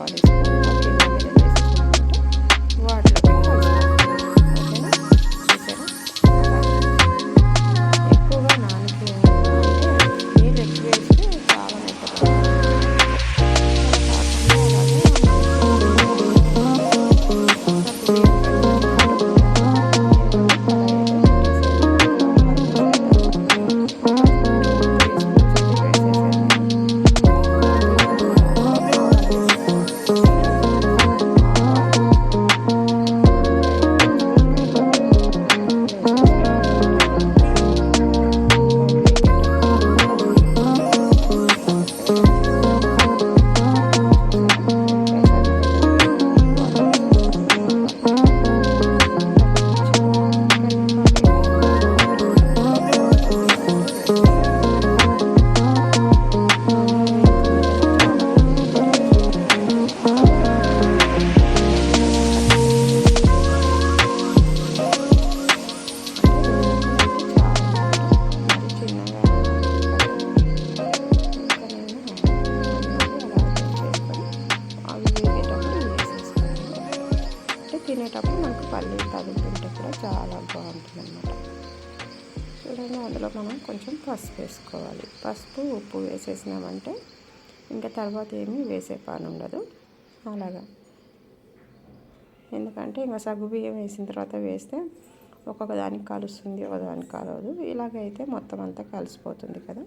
ఖాళీ స్పూన్లో కింద మీద వేసేసినామంటే వాటిలోకి కలిసిపోతుంది. ఓకేనా, చూసారా? అలాగే ఎక్కువగా నానిపోయాలి అంటే నీళ్ళు ఎక్కువ వేస్తే చాలా మెత్తబడిపోతుంది. అలా కాకుండా అలాగా సగ్గుబియ్యం కడిగినట్టు ఇదిగోండి కడాయి అయితే పెట్టేసాను. అందులో 10 నిమిషాలు తగ్గుతుంది. ఒక 3 స్పూన్స్ అయితే వేసేసాను నేను. అందులో ఒక ఆవాలు వేసుకోవాలి. శనగపప్పు, ఆవాలు, ఉల్లిపాయ, పచ్చిమిరపకాయలు వేసేసాను అనమాట. ఇంకా వేగేటప్పుడు పల్లీలు వేసేసాను. పల్లీలు వేసేసుకొని చూసారా, ఉల్లిపాయ సన్నగా తరిగాను, వాటిని వేసేసాను అందులో. ఇంకా కొంచెం కరివేపాకు వేసాను. కరివేపాకు వేసేసాను. ఇంక మీదట చాలా కొత్తిమీర వేసేసాను. కొత్తిమీర కట్ చేసుకొని వేసేసాను. అంటే వేగటం అయితే చాలన్నమాట, మరి చిన్నగా అవ్వకూడదు కదా. ఇంకా నేను మధ్య మధ్యలో అలా అడ్జస్ట్ చేసుకొని అవి వేగేటప్పుడు ఇవి వేసేసుకున్నాను. అంటే తినేటప్పుడు మనకు పల్లీలు తగులుతుంటే కూడా చాలా బాగుంటుందన్నమాట. చూడండి, అందులో మనం కొంచెం పసుపు వేసుకోవాలి. పసుపు ఉప్పు వేసేసినామంటే ఇంకా తర్వాత ఏమీ వేసే పని ఉండదు. అలాగా, ఎందుకంటే ఇంకా సగ్గుబియ్యం వేసిన తర్వాత వేస్తే ఒక్కొక్క దానికి కలుస్తుంది, ఒక దానికి కలవదు. ఇలాగైతే మొత్తం అంతా కలిసిపోతుంది కదా.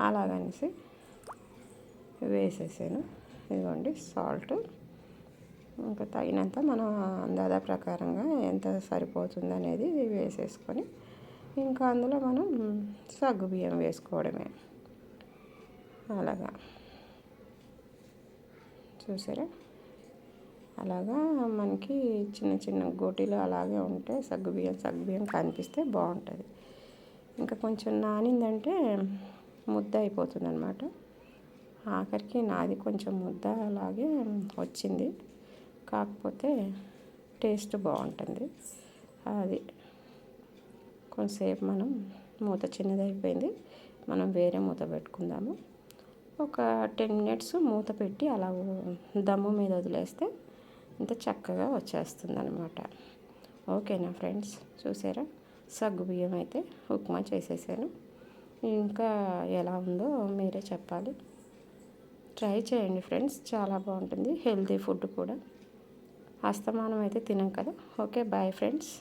అలాగనేసి వేసేసాను. ఇదిగోండి సాల్ట్, ఇంకా తగినంత మన అందాజ ప్రకారంగా ఎంత సరిపోతుంది అనేది వేసేసుకొని ఇంకా అందులో మనం సగ్గుబియ్యం వేసుకోవడమే. అలాగా, చూసారా? అలాగా మనకి చిన్న చిన్న గోటీలు అలాగే ఉంటే సగ్గుబియ్యం కనిపిస్తే బాగుంటుంది. ఇంకా కొంచెం నానిందంటే ముద్ద అయిపోతుంది అనమాట. ఆఖరికి నాది కొంచెం ముద్ద అలాగే వచ్చింది, కాకపోతే టేస్ట్ బాగుంటుంది. అది కొంతసేపు మనం మూత చిన్నది అయిపోయింది, మనం వేరే మూత పెట్టుకుందాము. ఒక 10 మినిట్స్ మూత పెట్టి అలా దమ్ము మీద వదిలేస్తే ఇంత చక్కగా వచ్చేస్తుంది అనమాట. ఓకేనా ఫ్రెండ్స్, చూసారా? సగ్గుబియ్యం అయితే ఉప్మా చేసేసాను. ఇంకా ఎలా ఉందో మీరే చెప్పాలి. ట్రై చేయండి ఫ్రెండ్స్, చాలా బాగుంటుంది. హెల్తీ ఫుడ్ కూడా. అస్తమానం అయితే తినం కదా. Okay, bye friends.